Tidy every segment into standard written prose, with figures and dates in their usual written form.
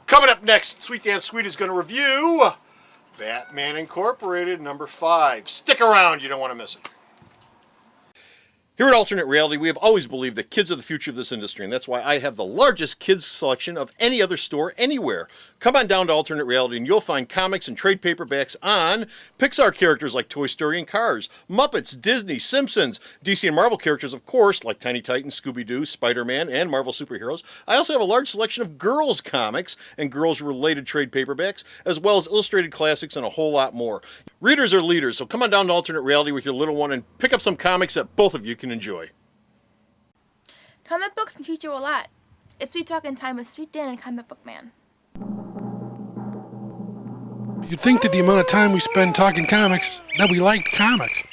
Coming up next, Sweet Dan Sweet is going to review Batman Incorporated number 5. Stick around, you don't want to miss it. Here at Alternate Reality, we have always believed that kids are the future of this industry, and that's why I have the largest kids selection of any other store anywhere. Come on down to Alternate Reality and you'll find comics and trade paperbacks on Pixar characters like Toy Story and Cars, Muppets, Disney, Simpsons, DC and Marvel characters, of course, like Tiny Titans, Scooby-Doo, Spider-Man, and Marvel superheroes. I also have a large selection of girls comics and girls-related trade paperbacks, as well as illustrated classics and a whole lot more. Readers are leaders, so come on down to Alternate Reality with your little one and pick up some comics that both of you can enjoy. Comic books can teach you a lot. It's Sweet Talking Time with Sweet Dan and Comic Book Man. You'd think that the amount of time we spend talking comics, that we liked comics.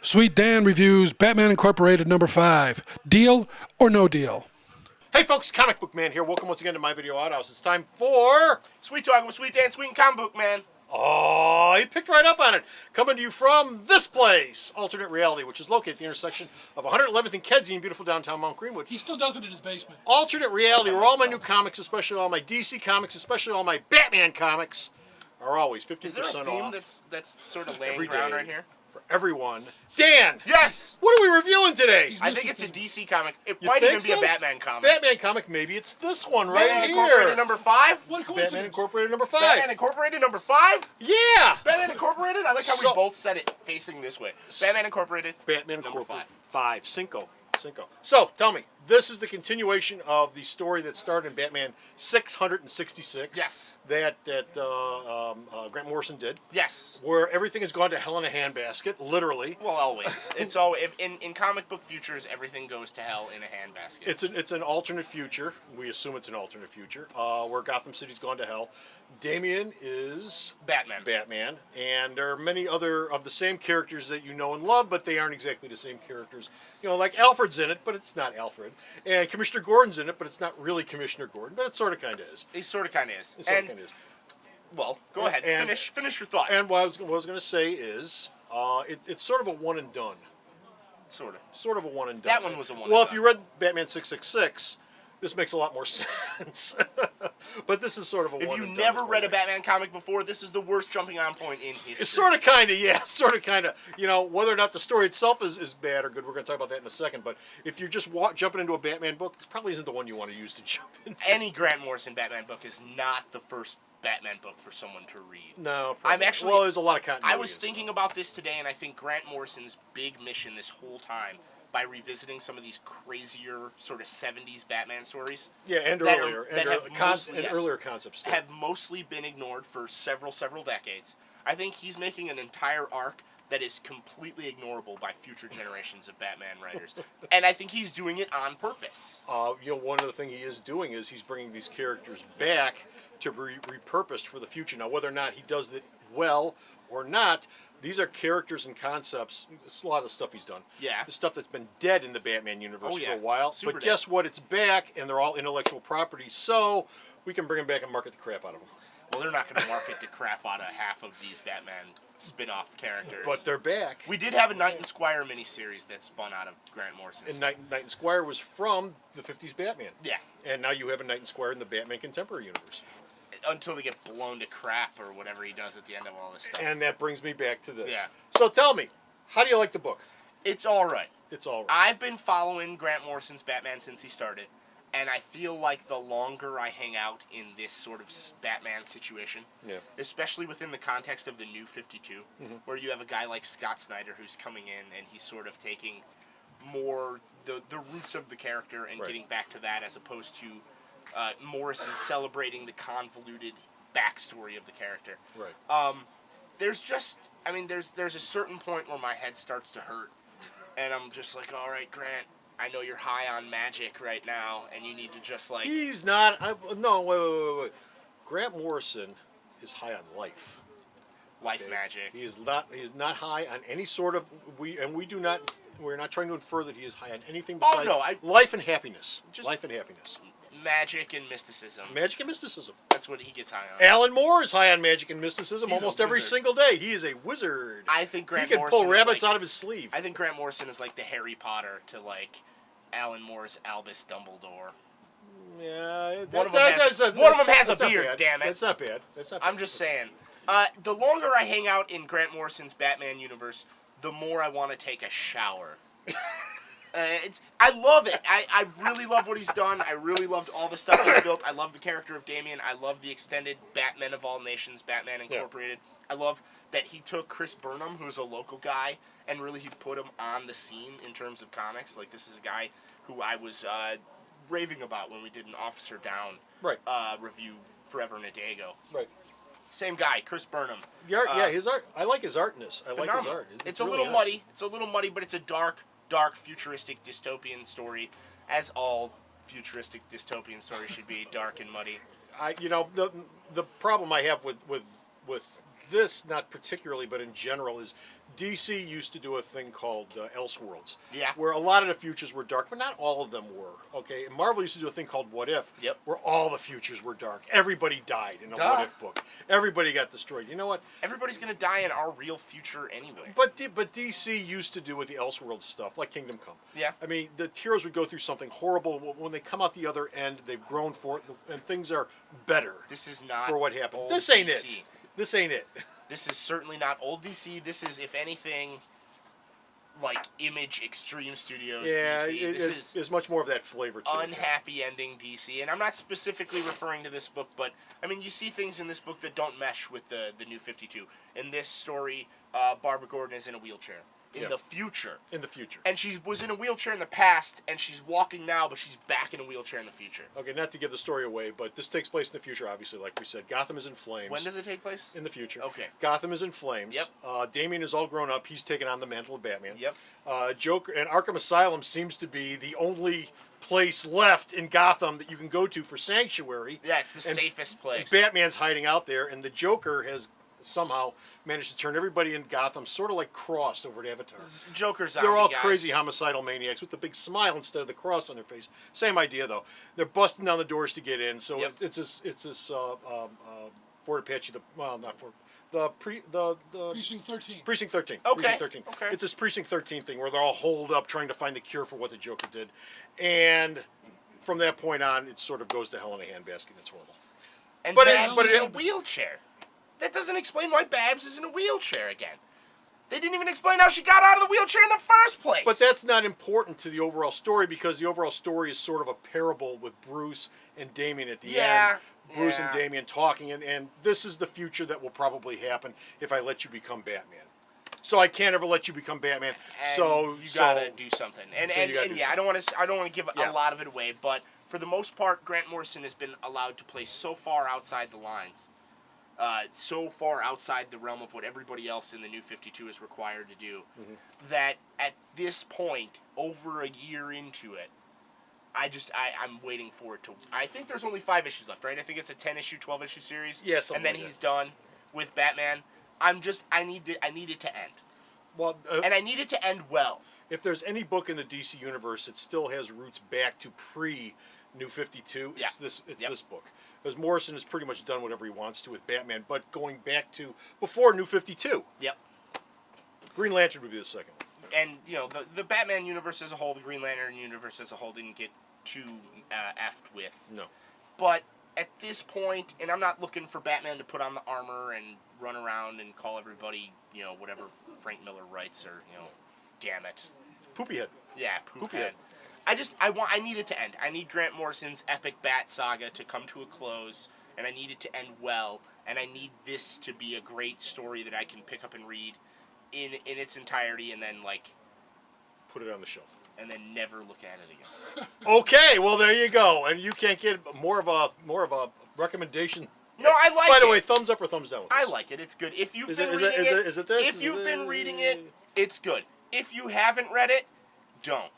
Sweet Dan reviews Batman Incorporated number 5. Deal or no deal? Hey folks, Comic Book Man here. Welcome once again to my video outhouse. It's time for Sweet Talking with Sweet Dan, Sweet and Comic Book Man. Oh, he picked right up on it. Coming to you from this place, Alternate Reality, which is located at the intersection of 111th and Kedzie in beautiful downtown Mount Greenwood. He still does it in his basement. Alternate Reality, where all my new comics, especially all my DC comics, especially all my Batman comics, are always 50% Is there a theme off that's sort of laying every ground day right here? for everyone. Dan! Yes! What are we reviewing today? I think it's a DC comic. It You might think even be so? a Batman comic. Batman comic, maybe it's this one right Batman here. Incorporated number 5? What a Batman coincidence. Incorporated number 5. Batman Incorporated number 5? Yeah! Batman Incorporated? I like how So- we both said it facing this way. Batman Incorporated. Batman number Incorporated 5. Cinco. So, tell me, this is the continuation of the story that started in Batman 666. Yes. That Grant Morrison did. Yes. Where everything has gone to hell in a handbasket, literally. Well, always. It's always in comic book futures, everything goes to hell in a handbasket. It's an alternate future. We assume it's an alternate future where Gotham City's gone to hell. Damian is Batman. and there are many other of the same characters that you know and love, but they aren't exactly the same characters. You know, like Alfred's in it, but it's not Alfred. And Commissioner Gordon's in it, but it's not really Commissioner Gordon, but it sort of kind of is. He sort of kind of is. It sort of kind of is. Well, go ahead. And- Finish your thought. And what I was going to say is, it's sort of a one and done. Sort of. Sort of a one and done. That one was a one and Well, if done. you read Batman 666, this makes a lot more sense. But this is sort of a If one you and done. never as far read a as- Batman comic before, this is the worst jumping on point in history. It's sort of kind of, yeah, sort of kind of, you know, whether or not the story itself is bad or good, we're going to talk about that in a second, but if you're just jumping into a Batman book, this probably isn't the one you want to use to jump into. Any Grant Morrison Batman book is not the first Batman book for someone to read. No, I'm probably. actually- Well, there's a lot of continuity. I was thinking about this today, and I think Grant Morrison's big mission this whole time, by revisiting some of these crazier sort of 70s Batman stories, Yeah, and that earlier, are- that have mostly- yes, earlier concepts too. have mostly been ignored for several decades. I think he's making an entire arc that is completely ignorable by future generations of Batman writers. And I think he's doing it on purpose. You know, one of the things he is doing is he's bringing these characters back to be repurposed for the future. Now, whether or not he does it well or not, these are characters and concepts. It's a lot of the stuff he's done. Yeah. The stuff that's been dead in the Batman universe Oh, yeah. for a while. Super but dead. guess what? It's back, and they're all intellectual property, so we can bring them back and market the crap out of them. Well, they're not going to market the crap out of half of these Batman spin-off characters. But they're back. We did have a Knight and Squire miniseries that spun out of Grant Morrison's. And Knight and Squire was from the 50s Batman. Yeah. And now you have a Knight and Squire in the Batman contemporary universe. Until they get blown to crap or whatever he does at the end of all this stuff. And that brings me back to this. Yeah. So tell me, how do you like the book? It's all right. It's all right. I've been following Grant Morrison's Batman since he started, and I feel like the longer I hang out in this sort of Batman situation, Yeah. especially within the context of the New 52, where you have a guy like Scott Snyder who's coming in and he's sort of taking more the roots of the character and Right. getting back to that as opposed to Morrison celebrating the convoluted backstory of the character. Right. There's just, I mean, there's a certain point where my head starts to hurt, and I'm just like, all right, Grant, I know you're high on magic right now, and you need to just like. He's not. No, wait. Grant Morrison is high on life. Life Okay? magic. He is not. He is not high on any sort of. We do not. We're not trying to infer that he is high on anything Oh, besides no, life and happiness. Just- Life and happiness. Magic and mysticism. Magic and mysticism. That's what he gets high on. Alan Moore is high on magic and mysticism He's a almost every wizard. single day. He is a wizard. I think He Grant can Morrison pull is rabbits like, out of his sleeve. I think Grant Morrison is like the Harry Potter to like Alan Moore's Albus Dumbledore. Yeah, One of them has a beard, damn it. That's not bad. I'm just saying. The longer I hang out in Grant Morrison's Batman universe, the more I want to take a shower. I love it. I really love what he's done. I really loved all the stuff he's built. I love the character of Damian. I love the extended Batman of All Nations, Batman Incorporated. Yeah. I love that he took Chris Burnham, who's a local guy, and really he put him on the scene in terms of comics. Like, this is a guy who I was raving about when we did an Officer Down review forever and a day ago. Right. Same guy, Chris Burnham. The art, his art. I like his artness. I like his art. It's a really little muddy. It's a little muddy, but it's a dark, futuristic dystopian story, as all futuristic dystopian stories should be, dark and muddy. The problem I have with this, not particularly, but in general, is DC used to do a thing called Elseworlds. Yeah. Where a lot of the futures were dark, but not all of them were. Okay. And Marvel used to do a thing called What If. Yep. Where all the futures were dark. Everybody died in a What If book. Everybody got destroyed. You know what? Everybody's gonna die in our real future anyway. But DC used to do with the Elseworlds stuff, like Kingdom Come. Yeah. I mean, the heroes would go through something horrible. When they come out the other end, they've grown for it, and things are better. This is not for what happened. Old This ain't DC. it. This ain't it. This is certainly not old DC. This is, if anything, like Image Extreme Studios DC. There's much more of that flavor to it. Unhappy ending DC. And I'm not specifically referring to this book, but, I mean, you see things in this book that don't mesh with the New 52. In this story, Barbara Gordon is in a wheelchair. In the future. In the future. And she was in a wheelchair in the past, and she's walking now, but she's back in a wheelchair in the future. Okay, not to give the story away, but this takes place in the future, obviously, like we said. Gotham is in flames. When does it take place? In the future. Okay. Gotham is in flames. Yep. Damian is all grown up. He's taken on the mantle of Batman. Yep. Joker and Arkham Asylum seems to be the only place left in Gotham that you can go to for sanctuary. Yeah, it's the safest place. Batman's hiding out there, and the Joker has somehow managed to turn everybody in Gotham sort of like crossed over to Avatar. Joker zombie They're all guys. crazy homicidal maniacs with the big smile instead of the cross on their face. Same idea though. They're busting down the doors to get in. So it's this Fort Apache. The Precinct 13. Precinct 13. Okay. Precinct 13. Okay. It's this Precinct 13 thing where they're all holed up trying to find the cure for what the Joker did, and from that point on, it sort of goes to hell in a handbasket. It's horrible. And Babs is in a wheelchair. That doesn't explain why Babs is in a wheelchair again. They didn't even explain how she got out of the wheelchair in the first place. But that's not important to the overall story because the overall story is sort of a parable with Bruce and Damian at the end. Bruce and Damian talking, and this is the future that will probably happen if I let you become Batman. So I can't ever let you become Batman. And so you gotta do something. And I don't want to give a lot of it away, but for the most part, Grant Morrison has been allowed to play so far outside the lines. So far outside the realm of what everybody else in the New 52 is required to do, that at this point, over a year into it, I'm waiting for it to... I think there's only 5 issues left, right? I think it's a 10-issue, 12-issue series. Yes, and then he's done with Batman. I need it to end. Well, and I need it to end well. If there's any book in the DC universe that still has roots back to pre-New 52, it's this book. Because Morrison has pretty much done whatever he wants to with Batman, but going back to before New 52. Yep. Green Lantern would be the second one. And, the Batman universe as a whole, the Green Lantern universe as a whole didn't get too effed with. No. But at this point, and I'm not looking for Batman to put on the armor and run around and call everybody, whatever Frank Miller writes or, damn it. Poopy head. Yeah, poopy head. I need it to end. I need Grant Morrison's epic Bat saga to come to a close, and I need it to end well, and I need this to be a great story that I can pick up and read in its entirety, and then, put it on the shelf. And then never look at it again. Okay, well there you go, and you can't get more of a recommendation. No, I like it. By the way, thumbs up or thumbs down? I like it. It's good. If you've been reading it, is it this? If you've been reading it, it's good. If you haven't read it, don't.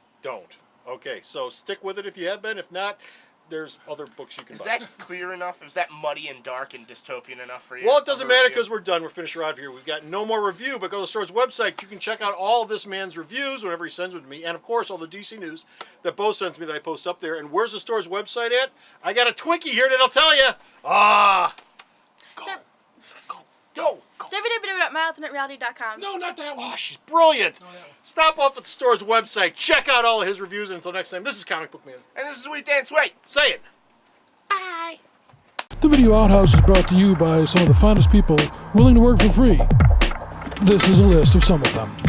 Okay, so stick with it if you have been. If not, there's other books you can buy. Is that clear enough? Is that muddy and dark and dystopian enough for you? Well, it doesn't matter because we're done. We're finished right here. We've got no more review, but go to the store's website. You can check out all of this man's reviews whenever he sends them to me. And, of course, all the DC news that Bo sends me that I post up there. And where's the store's website at? I got a Twinkie here that'll tell you. Go. www.myalternatereality.com. No, not that one. Oh, she's brilliant. No, that one. Stop off at the store's website. Check out all of his reviews. And until next time, this is Comic Book Man. And this is Sweet Dan Sweet. Say it. The Video Outhouse is brought to you by some of the finest people willing to work for free. This is a list of some of them.